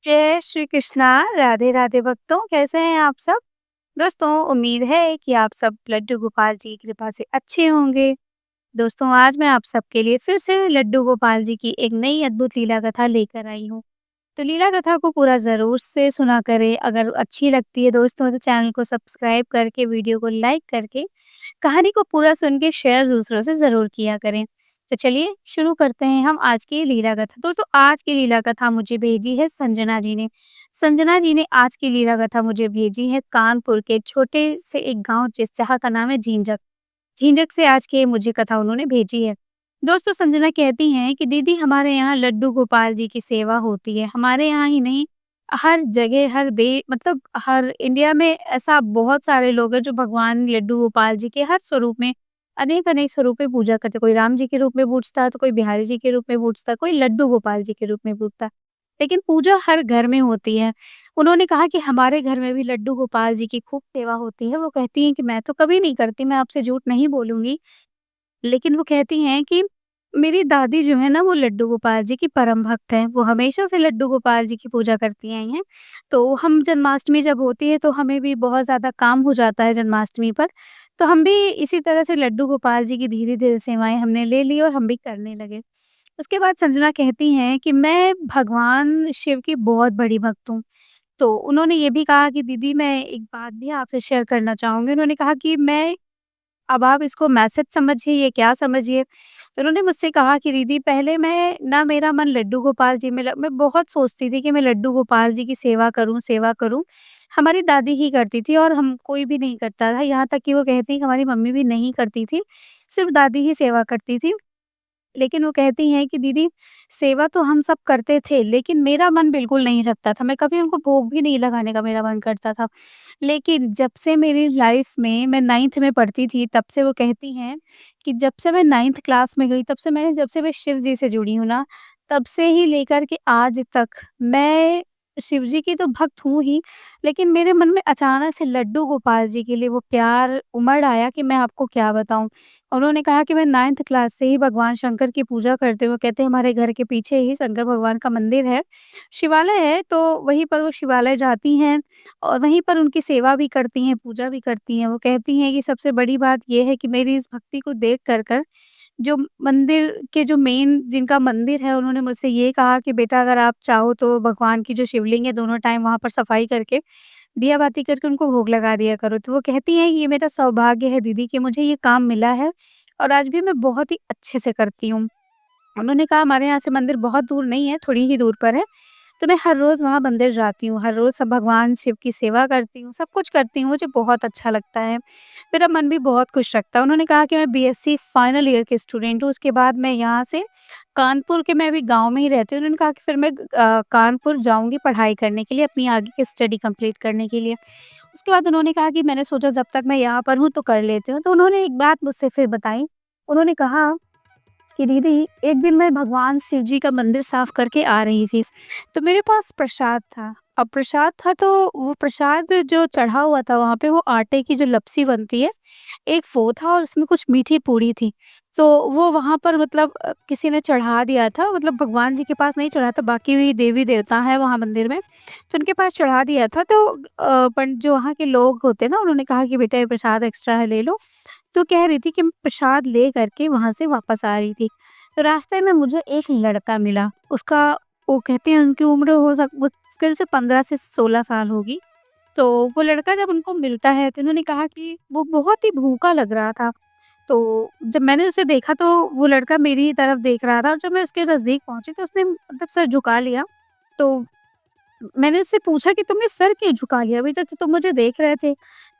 जय श्री कृष्णा, राधे राधे भक्तों, कैसे हैं आप सब? दोस्तों, उम्मीद है कि आप सब लड्डू गोपाल जी की कृपा से अच्छे होंगे। दोस्तों, आज मैं आप सबके लिए फिर से लड्डू गोपाल जी की एक नई अद्भुत लीला कथा लेकर आई हूँ। तो लीला कथा को पूरा ज़रूर से सुना करें। अगर अच्छी लगती है दोस्तों तो चैनल को सब्सक्राइब करके, वीडियो को लाइक करके, कहानी को पूरा सुन के शेयर दूसरों से ज़रूर किया करें। तो चलिए शुरू करते हैं हम आज की लीला कथा। दोस्तों, आज की लीला कथा मुझे भेजी है संजना जी ने। संजना जी ने आज की लीला कथा मुझे भेजी है कानपुर के छोटे से एक गाँव जहाँ का नाम है झींझक। झींझक से आज की ये मुझे कथा उन्होंने भेजी है। दोस्तों, संजना कहती हैं कि दीदी, हमारे यहाँ लड्डू गोपाल जी की सेवा होती है। हमारे यहाँ ही नहीं, हर जगह, हर दे मतलब हर इंडिया में ऐसा बहुत सारे लोग हैं जो भगवान लड्डू गोपाल जी के हर स्वरूप में, अनेक-अनेक स्वरूप में पूजा करते हैं। कोई राम जी के रूप में पूजता है, तो कोई बिहारी जी के रूप में पूजता है, कोई लड्डू गोपाल जी के रूप में पूजता है। लेकिन पूजा हर घर में होती है। उन्होंने कहा कि हमारे घर में भी लड्डू गोपाल जी की खूब सेवा होती है। वो कहती हैं कि मैं तो कभी नहीं करती, मैं आपसे झूठ नहीं बोलूँगी। लेकिन वो कहती हैं कि मेरी दादी जो है ना, वो लड्डू गोपाल जी की परम भक्त हैं। वो हमेशा से लड्डू गोपाल जी की पूजा करती आई हैं। तो हम जन्माष्टमी जब होती है तो हमें भी बहुत ज़्यादा काम हो जाता है जन्माष्टमी पर। तो हम भी इसी तरह से लड्डू गोपाल जी की धीरे-धीरे सेवाएँ हमने ले ली और हम भी करने लगे। उसके बाद संजना कहती हैं कि मैं भगवान शिव की बहुत बड़ी भक्त हूँ। तो उन्होंने ये भी कहा कि दीदी, मैं एक बात भी आपसे शेयर करना चाहूँगी। उन्होंने कहा कि मैं अब आप इसको मैसेज समझिए, ये क्या समझिए। तो उन्होंने मुझसे कहा कि दीदी, पहले मैं ना मेरा मन लड्डू गोपाल जी में मैं बहुत सोचती थी कि मैं लड्डू गोपाल जी की सेवा करूँ, सेवा करूँ। हमारी दादी ही करती थी और हम कोई भी नहीं करता था। यहाँ तक कि वो कहती हैं कि हमारी मम्मी भी नहीं करती थी, सिर्फ़ दादी ही सेवा करती थी। लेकिन वो कहती हैं कि दीदी, सेवा तो हम सब करते थे, लेकिन मेरा मन बिल्कुल नहीं लगता था। मैं कभी उनको भोग भी नहीं लगाने का मेरा मन करता था। लेकिन जब से मेरी लाइफ में मैं 9th में पढ़ती थी, तब से वो कहती हैं कि जब से मैं 9th क्लास में गई, तब से जब से मैं शिव जी से जुड़ी हूँ ना, तब से ही लेकर के आज तक मैं शिव जी की तो भक्त हूँ ही, लेकिन मेरे मन में अचानक से लड्डू गोपाल जी के लिए वो प्यार उमड़ आया कि मैं आपको क्या बताऊँ। उन्होंने कहा कि मैं 9th क्लास से ही भगवान शंकर की पूजा करते हुए, कहते हैं हमारे घर के पीछे ही शंकर भगवान का मंदिर है, शिवालय है, तो वहीं पर वो शिवालय जाती हैं और वहीं पर उनकी सेवा भी करती हैं, पूजा भी करती हैं। वो कहती हैं कि सबसे बड़ी बात ये है कि मेरी इस भक्ति को देख कर जो मंदिर के जो मेन जिनका मंदिर है, उन्होंने मुझसे ये कहा कि बेटा, अगर आप चाहो तो भगवान की जो शिवलिंग है, दोनों टाइम वहाँ पर सफाई करके, दिया बाती करके उनको भोग लगा दिया करो। तो वो कहती हैं, ये मेरा सौभाग्य है दीदी कि मुझे ये काम मिला है और आज भी मैं बहुत ही अच्छे से करती हूँ। उन्होंने कहा हमारे यहाँ से मंदिर बहुत दूर नहीं है, थोड़ी ही दूर पर है। तो मैं हर रोज़ वहाँ मंदिर जाती हूँ, हर रोज़ सब भगवान शिव की सेवा करती हूँ, सब कुछ करती हूँ, मुझे बहुत अच्छा लगता है। मेरा मन भी बहुत खुश रखता है। उन्होंने कहा कि मैं बीएससी फाइनल ईयर की स्टूडेंट हूँ, उसके बाद मैं यहाँ से कानपुर के, मैं अभी गाँव में ही रहती हूँ। उन्होंने कहा कि फिर मैं कानपुर जाऊँगी पढ़ाई करने के लिए, अपनी आगे की स्टडी कंप्लीट करने के लिए। उसके बाद उन्होंने कहा कि मैंने सोचा जब तक मैं यहाँ पर हूँ तो कर लेती हूँ। तो उन्होंने एक बात मुझसे फिर बताई। उन्होंने कहा कि दीदी, एक दिन मैं भगवान शिव जी का मंदिर साफ करके आ रही थी, तो मेरे पास प्रसाद था। अब प्रसाद था तो वो प्रसाद जो चढ़ा हुआ था वहाँ पे, वो आटे की जो लपसी बनती है, एक वो था और उसमें कुछ मीठी पूरी थी। तो वो वहाँ पर मतलब किसी ने चढ़ा दिया था, मतलब भगवान जी के पास नहीं चढ़ा था, बाकी भी देवी-देवता हैं वहाँ मंदिर में, तो उनके पास चढ़ा दिया था। तो पंडित जो वहाँ के लोग होते हैं ना, उन्होंने कहा कि बेटा, ये प्रसाद एक्स्ट्रा है, ले लो। तो कह रही थी कि मैं प्रसाद ले करके वहाँ से वापस आ रही थी। तो रास्ते में मुझे एक लड़का मिला। उसका, वो कहते हैं उनकी उम्र मुश्किल से 15 से 16 साल होगी। तो वो लड़का जब उनको मिलता है तो उन्होंने कहा कि वो बहुत ही भूखा लग रहा था। तो जब मैंने उसे देखा तो वो लड़का मेरी ही तरफ देख रहा था और जब मैं उसके नज़दीक पहुँची तो उसने मतलब सर झुका लिया। तो मैंने उससे पूछा कि तुमने सर क्यों झुका लिया? अभी तक तो तुम मुझे देख रहे थे।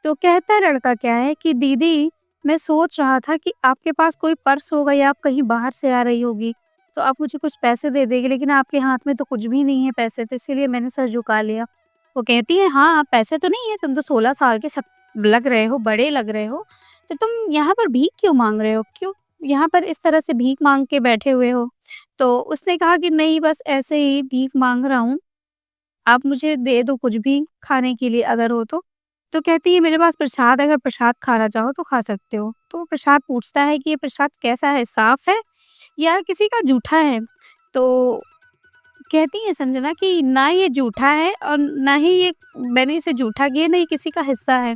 तो कहता है लड़का क्या है कि दीदी, मैं सोच रहा था कि आपके पास कोई पर्स होगा या आप कहीं बाहर से आ रही होगी, तो आप मुझे कुछ पैसे दे देंगी, लेकिन आपके हाथ में तो कुछ भी नहीं है पैसे, तो इसीलिए मैंने सर झुका लिया। वो कहती है, हाँ, पैसे तो नहीं है, तुम तो 16 साल के सब लग रहे हो, बड़े लग रहे हो, तो तुम यहाँ पर भीख क्यों माँग रहे हो? क्यों यहाँ पर इस तरह से भीख माँग के बैठे हुए हो? तो उसने कहा कि नहीं, बस ऐसे ही भीख माँग रहा हूँ। आप मुझे दे दो कुछ भी खाने के लिए अगर हो तो। तो कहती है मेरे पास प्रसाद है, अगर प्रसाद खाना चाहो तो खा सकते हो। तो वो प्रसाद पूछता है कि ये प्रसाद कैसा है? साफ़ है या किसी का जूठा है? तो कहती हैं संजना कि ना ये झूठा है और ना ही ये मैंने इसे झूठा किया, ना ये किसी का हिस्सा है।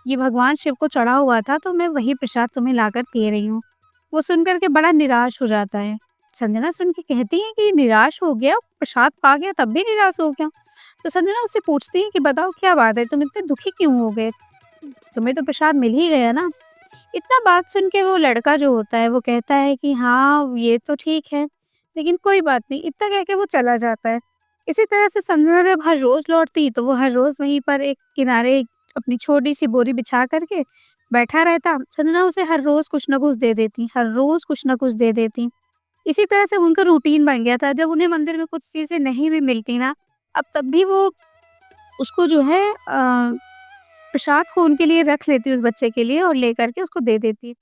ये भगवान शिव को चढ़ा हुआ था तो मैं वही प्रसाद तुम्हें लाकर दे रही हूँ। वो सुन कर के बड़ा निराश हो जाता है। संजना सुन के कहती है कि निराश हो गया, प्रसाद पा गया तब भी निराश हो गया। तो संजना उससे पूछती है कि बताओ क्या बात है, तुम इतने दुखी क्यों हो गए? तुम्हें तो प्रसाद मिल ही गया ना। इतना बात सुन के वो लड़का जो होता है वो कहता है कि हाँ, ये तो ठीक है, लेकिन कोई बात नहीं, इतना कह के वो चला जाता है। इसी तरह से संजना जब हर रोज़ लौटती तो वो हर रोज़ वहीं पर एक किनारे अपनी छोटी-सी बोरी बिछा कर के बैठा रहता। संजना उसे हर रोज़ कुछ न कुछ दे देती, हर रोज़ कुछ न कुछ दे देती। इसी तरह से उनका रूटीन बन गया था। जब उन्हें मंदिर में कुछ चीज़ें नहीं भी मिलती ना, अब तब भी वो उसको जो है प्रसाद को उनके लिए रख लेती उस बच्चे के लिए और लेकर के उसको दे देती।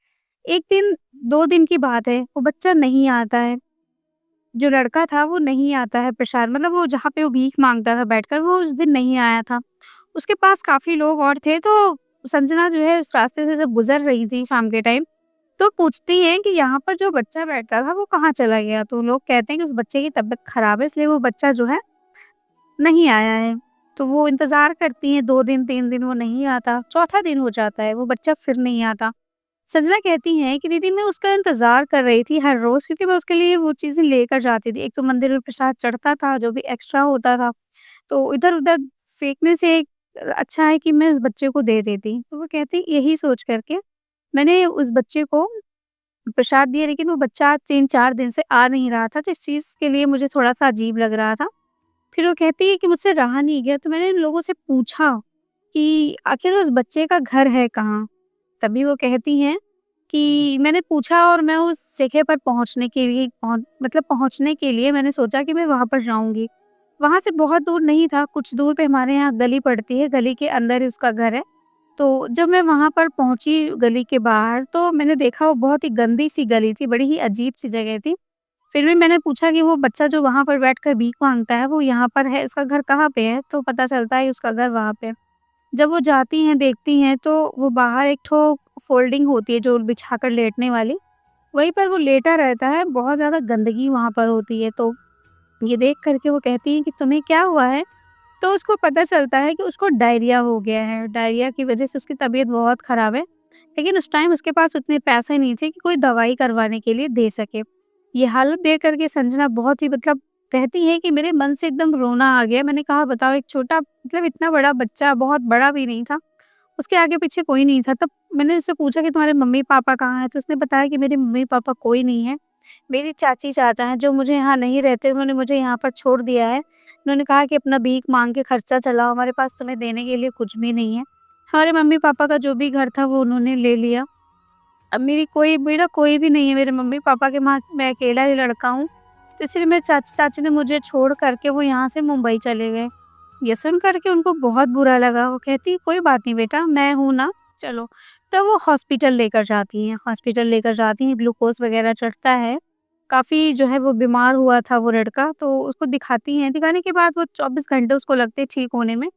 1 दिन 2 दिन की बात है, वो बच्चा नहीं आता है। जो लड़का था वो नहीं आता है प्रसाद मतलब वो जहाँ पे वो भीख माँगता था बैठकर वो उस दिन नहीं आया था। उसके पास काफ़ी लोग और थे तो संजना जो है उस रास्ते से जब गुज़र रही थी शाम के टाइम, तो पूछती हैं कि यहाँ पर जो बच्चा बैठता था वो कहाँ चला गया? तो लोग कहते हैं कि उस बच्चे की तबीयत ख़राब है इसलिए वो बच्चा जो है नहीं आया है। तो वो इंतज़ार करती हैं 2 दिन 3 दिन वो नहीं आता, चौथा दिन हो जाता है वो बच्चा फिर नहीं आता। संजना कहती हैं कि दीदी मैं उसका इंतज़ार कर रही थी हर रोज़ क्योंकि मैं उसके लिए वो चीज़ें लेकर जाती थी। एक तो मंदिर में प्रसाद चढ़ता था जो भी एक्स्ट्रा होता था, तो इधर-उधर फेंकने से अच्छा है कि मैं उस बच्चे को दे देती। तो वो कहती यही सोच कर के मैंने उस बच्चे को प्रसाद दिया लेकिन वो बच्चा 3-4 दिन से आ नहीं रहा था, तो इस चीज़ के लिए मुझे थोड़ा-सा अजीब लग रहा था। फिर वो कहती है कि मुझसे रहा नहीं गया तो मैंने इन लोगों से पूछा कि आखिर उस बच्चे का घर है कहाँ? तभी वो कहती हैं कि मैंने पूछा और मैं उस जगह पर पहुँचने के लिए मैंने सोचा कि मैं वहाँ पर जाऊँगी। वहाँ से बहुत दूर नहीं था, कुछ दूर पे हमारे यहाँ गली पड़ती है, गली के अंदर ही उसका घर है। तो जब मैं वहाँ पर पहुँची गली के बाहर तो मैंने देखा वो बहुत ही गंदी-सी गली थी, बड़ी ही अजीब-सी जगह थी। फिर भी मैंने पूछा कि वो बच्चा जो वहाँ पर बैठकर भीख माँगता है, वो यहाँ पर है, उसका घर कहाँ पे है? तो पता चलता है उसका घर वहाँ पे है। जब वो जाती हैं, देखती हैं तो वो बाहर एक ठो फ़ोल्डिंग होती है जो बिछाकर लेटने वाली, वहीं पर वो लेटा रहता है, बहुत ज़्यादा गंदगी वहाँ पर होती है। तो ये देख कर के वो कहती हैं कि तुम्हें क्या हुआ है? तो उसको पता चलता है कि उसको डायरिया हो गया है, डायरिया की वज़ह से उसकी तबीयत बहुत ख़राब है। लेकिन उस टाइम उसके पास उतने पैसे नहीं थे कि कोई दवाई करवाने के लिए दे सके। ये हालत देख कर के संजना बहुत ही मतलब कहती है कि मेरे मन से एकदम रोना आ गया। मैंने कहा बताओ एक छोटा मतलब इतना बड़ा बच्चा बहुत बड़ा भी नहीं था, उसके आगे-पीछे कोई नहीं था। तब मैंने उससे पूछा कि तुम्हारे मम्मी-पापा कहाँ हैं? तो उसने बताया कि मेरे मम्मी-पापा कोई नहीं है। मेरी चाची-चाचा हैं जो मुझे यहाँ नहीं रहते, उन्होंने मुझे यहाँ पर छोड़ दिया है। उन्होंने कहा कि अपना भीख माँग के खर्चा चलाओ, हमारे पास तुम्हें देने के लिए कुछ भी नहीं है। हमारे मम्मी-पापा का जो भी घर था वो उन्होंने ले लिया। अब मेरा कोई भी नहीं है, मेरे मम्मी-पापा के वहाँ मैं अकेला ही लड़का हूँ। तो इसलिए मेरे चाची-चाची ने मुझे छोड़ कर के वो यहाँ से मुंबई चले गए। ये सुन कर के उनको बहुत बुरा लगा, वो कहती कोई बात नहीं बेटा, मैं हूँ ना, चलो। तब वो हॉस्पिटल लेकर जाती हैं, ग्लूकोज़ वगैरह चढ़ता है। काफ़ी जो है वो बीमार हुआ था वो लड़का, तो उसको दिखाती हैं, दिखाने के बाद वो 24 घंटे उसको लगते हैं ठीक होने में।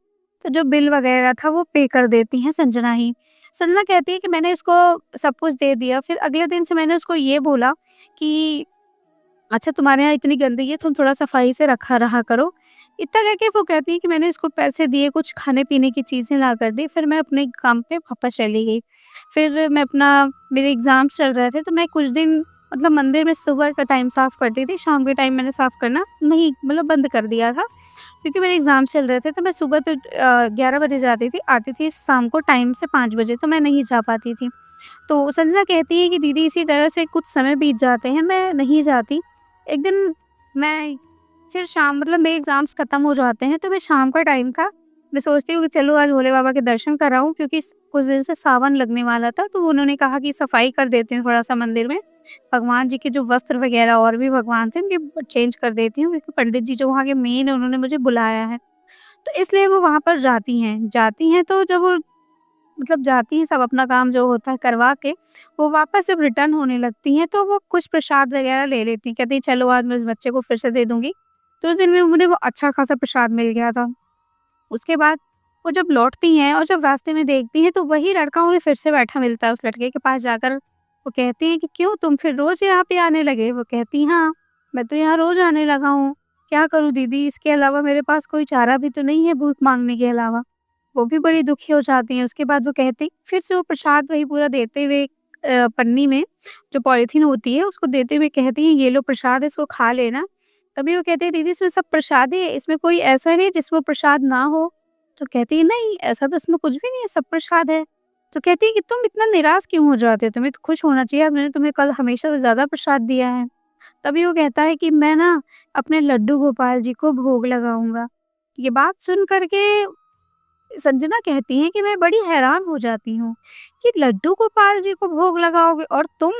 तो जो बिल वगैरह था वो पे कर देती हैं संजना ही। संजना कहती है कि मैंने इसको सब कुछ दे दिया, फिर अगले दिन से मैंने उसको ये बोला कि अच्छा तुम्हारे यहाँ इतनी गंदगी है, तुम थोड़ा सफाई से रखा रहा करो। इतना कह के वो कहती है कि मैंने इसको पैसे दिए, कुछ खाने-पीने की चीज़ें ला कर दी, फिर मैं अपने काम पे वापस चली गई। फिर मैं अपना मेरे एग्ज़ाम्स चल रहे थे, तो मैं कुछ दिन मतलब मंदिर में सुबह का टाइम साफ़ करती थी, शाम के टाइम मैंने साफ़ करना नहीं मतलब बंद कर दिया था। क्योंकि मेरे एग्ज़ाम चल रहे थे, तो मैं सुबह तो 11 बजे जाती थी, आती थी शाम को टाइम से 5 बजे, तो मैं नहीं जा पाती थी। तो संजना कहती है कि दीदी इसी तरह से कुछ समय बीत जाते हैं, मैं नहीं जाती। एक दिन मैं फिर शाम मतलब मेरे एग्ज़ाम्स खत्म हो जाते हैं, तो मैं शाम का टाइम था, मैं सोचती हूँ कि चलो आज भोले बाबा के दर्शन कर आऊँ क्योंकि कुछ दिन से सावन लगने वाला था, तो उन्होंने कहा कि सफाई कर देती हूँ थोड़ा-सा मंदिर में। भगवान जी के जो वस्त्र वगैरह और भी भगवान थे उनके चेंज कर देती हूँ क्योंकि पंडित जी जो वहाँ के मेन है उन्होंने मुझे बुलाया है। तो इसलिए वो वहाँ पर जाती हैं तो जब वो मतलब जाती हैं सब अपना काम जो होता है करवा के, वो वापस जब रिटर्न होने लगती हैं तो वो कुछ प्रसाद वगैरह ले लेती हैं, कहती हैं चलो आज मैं इस बच्चे को फिर से दे दूँगी। तो उस दिन में मुझे वो अच्छा खासा प्रसाद मिल गया था। उसके बाद वो जब लौटती हैं और जब रास्ते में देखती हैं तो वही लड़का उन्हें फिर से बैठा मिलता है उस लड़के के पास जाकर वो कहती हैं कि क्यों तुम फिर रोज़ यहाँ पे आने लगे? वो कहती हाँ, मैं तो यहाँ रोज़ आने लगा हूँ। क्या करूँ दीदी? इसके अलावा मेरे पास कोई चारा भी तो नहीं है भीख माँगने के अलावा। वो भी बड़ी दुखी हो जाती हैं। उसके बाद वो कहती फिर से वो प्रसाद वही पूरा देते हुए पन्नी में जो पॉलीथीन होती है उसको देते हुए कहती हैं, "ये लो प्रसाद, इसको खा लेना।" तभी वो कहते हैं, "दीदी इसमें सब प्रसाद ही है, इसमें कोई ऐसा नहीं जिसमें प्रसाद ना हो।" तो कहती है, "नहीं, ऐसा तो इसमें कुछ भी नहीं है, सब प्रसाद है।" तो कहती है कि, "तुम इतना निराश क्यों हो जाते हो? तुम्हें तो खुश होना चाहिए, मैंने तुम्हें कल हमेशा से ज़्यादा प्रसाद दिया है।" तभी वो कहता है कि, "मैं ना अपने लड्डू गोपाल जी को भोग लगाऊँगा।" ये बात सुन कर के संजना कहती हैं कि मैं बड़ी हैरान हो जाती हूँ कि लड्डू गोपाल जी को भोग लगाओगे और तुम?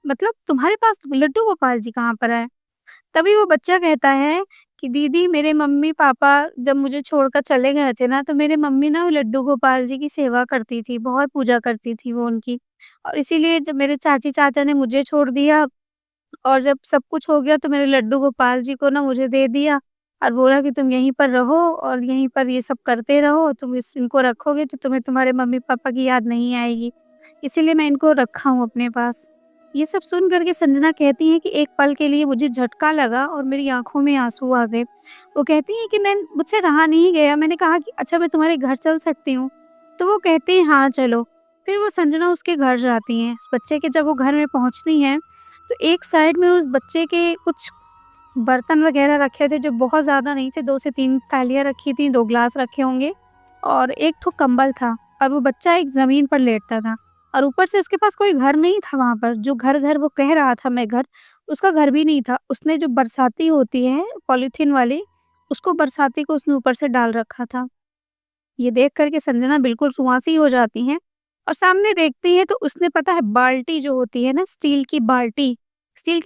मतलब तुम्हारे पास लड्डू गोपाल जी कहाँ पर आए? तभी वो बच्चा कहता है कि दीदी मेरे मम्मी-पापा जब मुझे छोड़कर चले गए थे ना, तो मेरे मम्मी ना लड्डू गोपाल जी की सेवा करती थी, बहुत पूजा करती थी वो उनकी। और इसीलिए जब मेरे चाची-चाचा ने मुझे छोड़ दिया और जब सब कुछ हो गया तो मेरे लड्डू गोपाल जी को ना मुझे दे दिया और बोला कि तुम यहीं पर रहो और यहीं पर ये सब करते रहो, तुम इनको रखोगे तो तुम्हें तुम्हारे मम्मी-पापा की याद नहीं आएगी। इसीलिए मैं इनको रखा हूँ अपने पास। ये सब सुन कर के संजना कहती हैं कि एक पल के लिए मुझे झटका लगा और मेरी आँखों में आँसू आ गए। वो कहती हैं कि मैं मुझसे रहा नहीं गया, मैंने कहा कि अच्छा मैं तुम्हारे घर चल सकती हूँ? तो वो कहते हैं हाँ, चलो। फिर वो संजना उसके घर जाती हैं। उस बच्चे के जब वो घर में पहुँचती हैं तो एक साइड में उस बच्चे के कुछ बर्तन वग़ैरह रखे थे जो बहुत ज़्यादा नहीं थे, 2 से 3 थालियाँ रखी थी, 2 ग्लास रखे होंगे और 1 ठो कंबल था और वो बच्चा एक ज़मीन पर लेटता था और ऊपर से उसके पास कोई घर नहीं था वहाँ पर, जो घर-घर वो कह रहा था मैं घर, उसका घर भी नहीं था। उसने जो बरसाती होती है पॉलीथीन वाली, उसको बरसाती को उसने ऊपर से डाल रखा था। ये देख कर के संजना बिल्कुल रुआँसी हो जाती हैं और सामने देखती हैं तो उसने पता है बाल्टी जो होती है ना स्टील की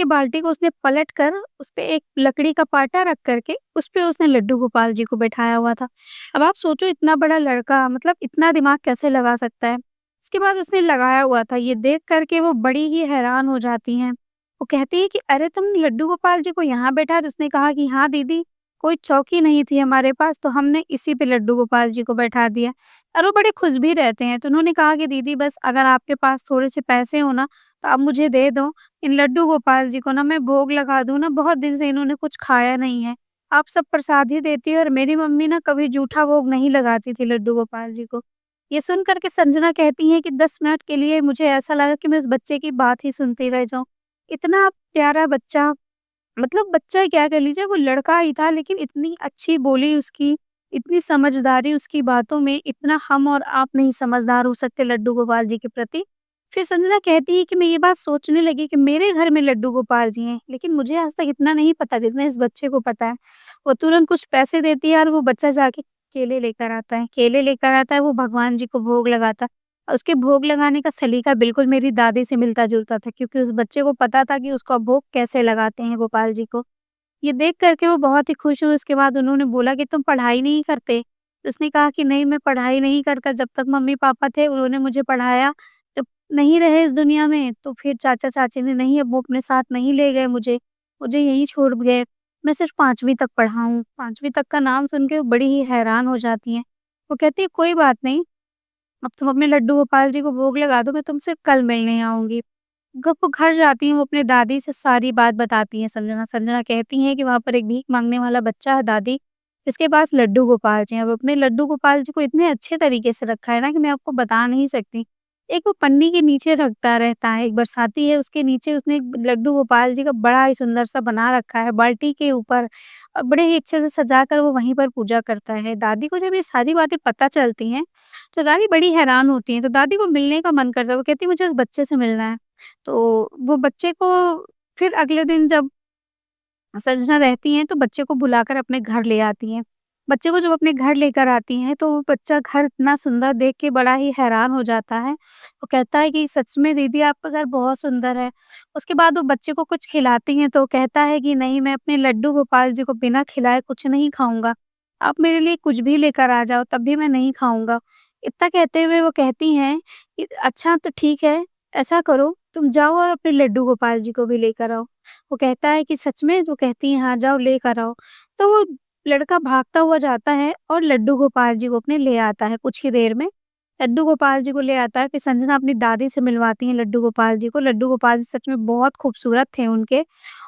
बाल्टी को उसने पलट कर उसपे एक लकड़ी का पाटा रख कर के उसपे उसने लड्डू गोपाल जी को बैठाया हुआ था। अब आप सोचो इतना बड़ा लड़का मतलब इतना दिमाग कैसे लगा सकता है? उसके बाद उसने लगाया हुआ था, ये देख कर के वो बड़ी ही हैरान हो जाती हैं। वो कहती है कि अरे तुम लड्डू गोपाल जी को यहाँ बैठाया? तो उसने कहा कि हाँ दीदी, कोई चौकी नहीं थी हमारे पास तो हमने इसी पे लड्डू गोपाल जी को बैठा दिया और वो बड़े खुश भी रहते हैं। तो उन्होंने कहा कि दीदी बस अगर आपके पास थोड़े से पैसे हो ना तो आप मुझे दे दो। इन लड्डू गोपाल जी को ना मैं भोग लगा दूँ ना, बहुत दिन से इन्होंने कुछ खाया नहीं है। आप सब प्रसाद ही देती हो और मेरी मम्मी ना कभी जूठा भोग नहीं लगाती थी लड्डू गोपाल जी को। ये सुन कर के संजना कहती हैं कि 10 मिनट के लिए मुझे ऐसा लगा कि मैं उस बच्चे की बात ही सुनती रह जाऊँ। इतना प्यारा बच्चा मतलब बच्चा क्या कह लीजिए वो लड़का ही था लेकिन इतनी अच्छी बोली उसकी, इतनी समझदारी उसकी बातों में, इतना हम और आप नहीं समझदार हो सकते लड्डू गोपाल जी के प्रति। फिर संजना कहती है कि मैं ये बात सोचने लगी कि मेरे घर में लड्डू गोपाल जी हैं, लेकिन मुझे आज तक इतना नहीं पता जितना इस बच्चे को पता है। वो तुरंत कुछ पैसे देती है और वो बच्चा जाके केले लेकर आता है। केले लेकर आता है, वो भगवान जी को भोग लगाता है। और उसके भोग लगाने का सलीका बिल्कुल मेरी दादी से मिलता-जुलता था क्योंकि उस बच्चे को पता था कि उसका भोग कैसे लगाते हैं गोपाल जी को। ये देख कर के वो बहुत ही खुश हुए, उसके बाद उन्होंने बोला कि तुम पढ़ाई नहीं करते? तो उसने कहा कि नहीं मैं पढ़ाई नहीं करता, जब तक मम्मी-पापा थे उन्होंने मुझे पढ़ाया, जब नहीं रहे इस दुनिया में तो फिर चाचा-चाची ने नहीं अब वो अपने साथ नहीं ले गए मुझे, मुझे यहीं छोड़ गए। मैं सिर्फ़ 5वीं तक पढ़ा हूँ। 5वीं तक का नाम सुन के वो बड़ी ही हैरान हो जाती हैं। वो कहती है कोई बात नहीं, अब तुम अपने लड्डू गोपाल जी को भोग लगा दो, मैं तुमसे कल मिलने आऊँगी। जब वो घर जाती हैं, वो अपनी दादी से सारी बात बताती हैं संजना। संजना कहती हैं कि वहाँ पर एक भीख माँगने वाला बच्चा है दादी, जिसके पास लड्डू गोपाल जी हैं। अब अपने लड्डू गोपाल जी को इतने अच्छे तरीके से रखा है ना कि मैं आपको बता नहीं सकती। एक वो पन्नी के नीचे रखता रहता है, एक बरसाती है उसके नीचे उसने एक लड्डू गोपाल जी का बड़ा ही सुंदर-सा बना रखा है बाल्टी के ऊपर और बड़े ही अच्छे से सजा कर वो वहीं पर पूजा करता है। दादी को जब ये सारी बातें पता चलती हैं, तो दादी बड़ी हैरान होती हैं, तो दादी को मिलने का मन करता है, वो कहती है मुझे उस बच्चे से मिलना है। तो वो बच्चे को फिर अगले दिन जब संजना रहती हैं, तो बच्चे को बुलाकर अपने घर ले आती हैं। बच्चे को जब अपने घर लेकर आती हैं, तो वो बच्चा घर इतना सुंदर देख के बड़ा ही हैरान हो जाता है। वो कहता है कि सच में दीदी आपका घर बहुत सुंदर है। उसके बाद वो बच्चे को कुछ खिलाती हैं, तो वो कहता है कि नहीं मैं अपने लड्डू गोपाल जी को बिना खिलाए कुछ नहीं खाऊँगा। आप मेरे लिए कुछ भी लेकर आ जाओ, तब भी मैं नहीं खाऊँगा। इतना कहते हुए वो कहती हैं कि अच्छा तो ठीक है, ऐसा करो तुम जाओ और अपने लड्डू गोपाल जी को भी लेकर आओ। वो कहता है कि सच में? तो कहती हैं हाँ, जाओ लेकर आओ। तो वो लड़का भागता हुआ जाता है और लड्डू गोपाल जी को अपने ले आता है कुछ ही देर में। लड्डू गोपाल जी को ले आता है, फिर संजना अपनी दादी से मिलवाती हैं लड्डू गोपाल जी को। लड्डू गोपाल जी सच में बहुत खूबसूरत थे उनके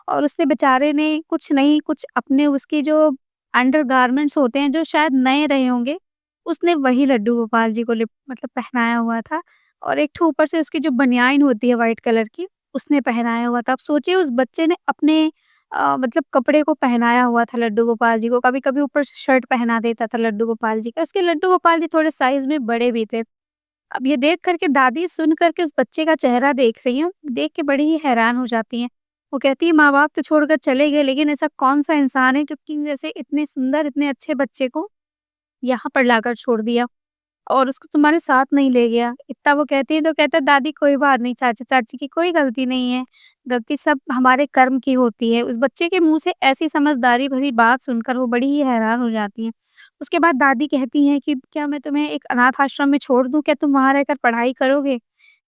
और उसने बेचारे ने कुछ नहीं, कुछ अपने उसके जो अंडरगारमेंट्स होते हैं, जो शायद नए रहे होंगे, उसने वही लड्डू गोपाल जी को मतलब पहनाया हुआ था और एक ठो ऊपर से उसकी जो बनियान होती है व्हाइट कलर की, उसने पहनाया हुआ था। आप सोचिए उस बच्चे ने अपने मतलब कपड़े को पहनाया हुआ था लड्डू गोपाल जी को, कभी-कभी ऊपर से शर्ट पहना देता था लड्डू गोपाल जी का। उसके लड्डू गोपाल जी थोड़े साइज़ में बड़े भी थे। अब ये देख कर के दादी सुन कर के उस बच्चे का चेहरा देख रही हैं, देख के बड़ी ही हैरान हो जाती हैं। वो कहती है माँ-बाप तो छोड़कर चले गए, लेकिन ऐसा कौन-सा इंसान है जो कि जैसे इतने सुंदर, इतने अच्छे बच्चे को यहाँ पर लाकर छोड़ दिया और उसको तुम्हारे साथ नहीं ले गया। इतना वो कहती है तो कहता है दादी कोई बात नहीं, चाचा-चाची की कोई गलती नहीं है, गलती सब हमारे कर्म की होती है। उस बच्चे के मुँह से ऐसी समझदारी भरी बात सुनकर वो बड़ी ही हैरान हो जाती हैं। उसके बाद दादी कहती हैं कि क्या मैं तुम्हें एक अनाथ आश्रम में छोड़ दूँ? क्या तुम वहाँ रहकर पढ़ाई करोगे?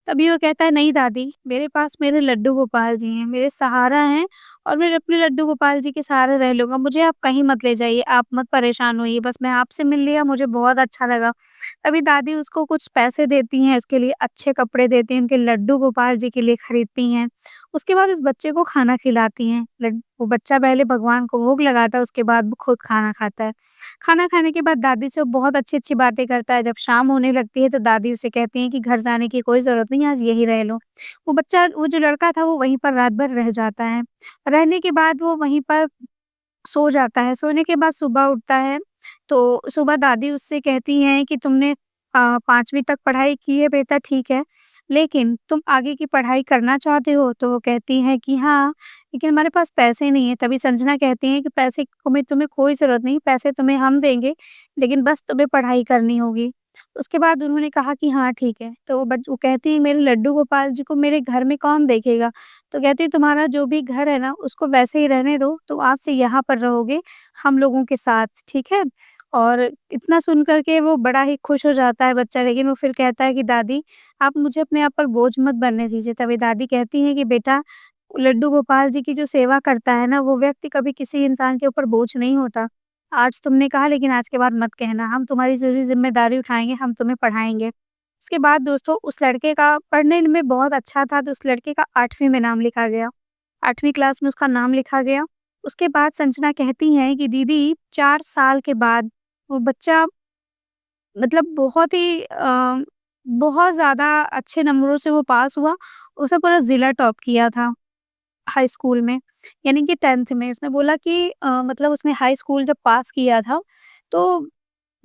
तभी वो कहता है नहीं दादी, मेरे पास मेरे लड्डू गोपाल जी हैं, मेरे सहारा हैं और मैं अपने लड्डू गोपाल जी के सहारे रह लूँगा। मुझे आप कहीं मत ले जाइए, आप मत परेशान होइए, बस मैं आपसे मिल लिया मुझे बहुत अच्छा लगा। तभी दादी उसको कुछ पैसे देती हैं, उसके लिए अच्छे कपड़े देती हैं, उनके लड्डू गोपाल जी के लिए खरीदती हैं। उसके बाद उस बच्चे को खाना खिलाती हैं। वो बच्चा पहले भगवान को भोग लगाता है, उसके बाद वो खुद खाना खाता है। खाना खाने के बाद दादी से वो बहुत अच्छी-अच्छी बातें करता है। जब शाम होने लगती है तो दादी उसे कहती हैं कि घर जाने की कोई ज़रूरत नहीं, आज यहीं रह लो। वो जो लड़का था वो वहीं पर रात भर रह जाता है। रहने के बाद वो वहीं पर सो जाता है, सोने के बाद सुबह उठता है, तो सुबह दादी उससे कहती हैं कि तुमने 5वीं तक पढ़ाई की है बेटा ठीक है, लेकिन तुम आगे की पढ़ाई करना चाहते हो? तो वो कहती हैं कि हाँ, लेकिन हमारे पास पैसे नहीं हैं। तभी संजना कहती हैं कि पैसे की तुम्हें कोई ज़रूरत नहीं, पैसे तुम्हें हम देंगे, लेकिन बस तुम्हें पढ़ाई करनी होगी। उसके बाद उन्होंने कहा कि हाँ, ठीक है। तो वो कहती हैं मेरे लड्डू गोपाल जी को मेरे घर में कौन देखेगा? तो कहती है तुम्हारा जो भी घर है ना उसको वैसे ही रहने दो, तुम आज से यहाँ पर रहोगे हम लोगों के साथ, ठीक है? और इतना सुन कर के वो बड़ा ही खुश हो जाता है बच्चा, लेकिन वो फिर कहता है कि दादी आप मुझे अपने आप पर बोझ मत बनने दीजिए। तभी दादी कहती हैं कि बेटा लड्डू गोपाल जी की जो सेवा करता है ना वो व्यक्ति कभी किसी इंसान के ऊपर बोझ नहीं होता। आज तुमने कहा लेकिन आज के बाद मत कहना, हम तुम्हारी सारी ज़िम्मेदारी उठाएँगे, हम तुम्हें पढ़ाएँगे। उसके बाद दोस्तों उस लड़के का पढ़ने में बहुत अच्छा था, तो उस लड़के का 8वीं में नाम लिखा गया। 8वीं क्लास में उसका नाम लिखा गया। उसके बाद संजना कहती हैं कि दीदी 4 साल के बाद वो बच्चा मतलब बहुत ज़्यादा अच्छे नंबरों से वो पास हुआ। उसने पूरा ज़िला टॉप किया था हाई स्कूल में, यानी कि 10th में। उसने बोला कि मतलब उसने हाई स्कूल जब पास किया था, तो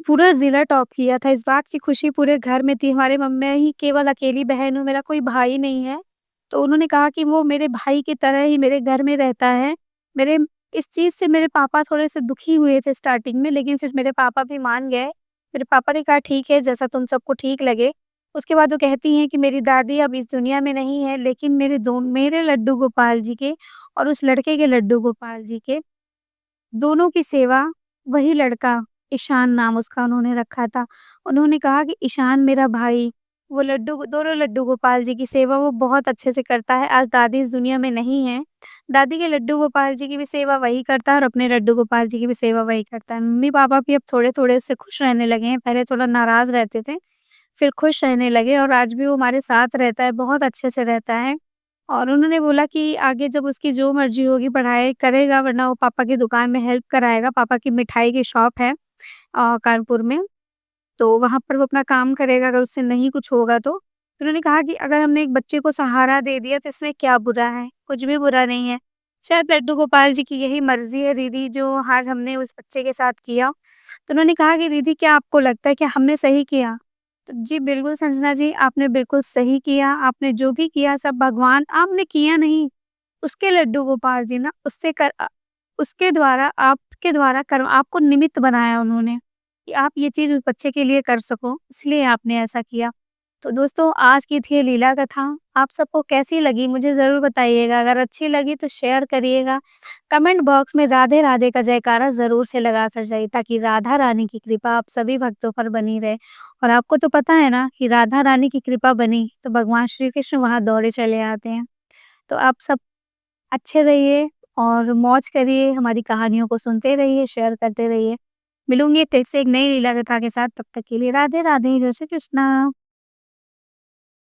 पूरा ज़िला टॉप किया था। इस बात की खुशी पूरे घर में थी। हमारे मैं ही केवल अकेली बहन हूँ, मेरा कोई भाई नहीं है। तो उन्होंने कहा कि वो मेरे भाई की तरह ही मेरे घर में रहता है। मेरे इस चीज़ से मेरे पापा थोड़े-से दुखी हुए थे स्टार्टिंग में, लेकिन फिर मेरे पापा भी मान गए। मेरे पापा ने कहा ठीक है, जैसा तुम सबको ठीक लगे। उसके बाद वो कहती हैं कि मेरी दादी अब इस दुनिया में नहीं है, लेकिन मेरे लड्डू गोपाल जी के और उस लड़के के लड्डू गोपाल जी के दोनों की सेवा वही लड़का ईशान नाम उसका उन्होंने रखा था। उन्होंने कहा कि ईशान मेरा भाई, वो दोनों लड्डू गोपाल जी की सेवा वो बहुत अच्छे से करता है। आज दादी इस दुनिया में नहीं है। दादी के लड्डू गोपाल जी की भी सेवा वही करता है और अपने लड्डू गोपाल जी की भी सेवा वही करता है। मम्मी-पापा भी अब थोड़े-थोड़े उससे खुश रहने लगे हैं। पहले थोड़ा नाराज़ रहते थे, फिर खुश रहने लगे और आज भी वो हमारे साथ रहता है, बहुत अच्छे से रहता है। और उन्होंने बोला कि आगे जब उसकी जो मर्ज़ी होगी पढ़ाई करेगा, वरना वो पापा की दुकान में हेल्प कराएगा। पापा की मिठाई की शॉप है कानपुर में, तो वहाँ पर वो अपना काम करेगा अगर उससे नहीं कुछ होगा तो। उन्होंने कहा कि अगर हमने एक बच्चे को सहारा दे दिया तो इसमें क्या बुरा है? कुछ भी बुरा नहीं है। शायद लड्डू गोपाल जी की यही मर्ज़ी है दीदी जो आज हमने उस बच्चे के साथ किया। तो उन्होंने कहा कि दीदी क्या आपको लगता है कि हमने सही किया? तो जी बिल्कुल संजना जी, आपने बिल्कुल सही किया। आपने जो भी किया सब भगवान आपने किया नहीं, उसके लड्डू गोपाल जी ना उसके द्वारा आपके द्वारा कर्म आपको निमित्त बनाया उन्होंने, कि आप ये चीज़ उस बच्चे के लिए कर सको, इसलिए आपने ऐसा किया। तो दोस्तों आज की थी ये लीला कथा, आप सबको कैसी लगी मुझे ज़रूर बताइएगा। अगर अच्छी लगी तो शेयर करिएगा। कमेंट बॉक्स में राधे राधे का जयकारा ज़रूर से लगा कर जाइए ताकि राधा रानी की कृपा आप सभी भक्तों पर बनी रहे। और आपको तो पता है ना कि राधा रानी की कृपा बनी तो भगवान श्री कृष्ण वहाँ दौड़े चले आते हैं। तो आप सब अच्छे रहिए और मौज करिए, हमारी कहानियों को सुनते रहिए, शेयर करते रहिए। मिलूँगी फिर से एक नई लीला कथा के साथ, तब तक के लिए राधे राधे, जय श्री कृष्णा।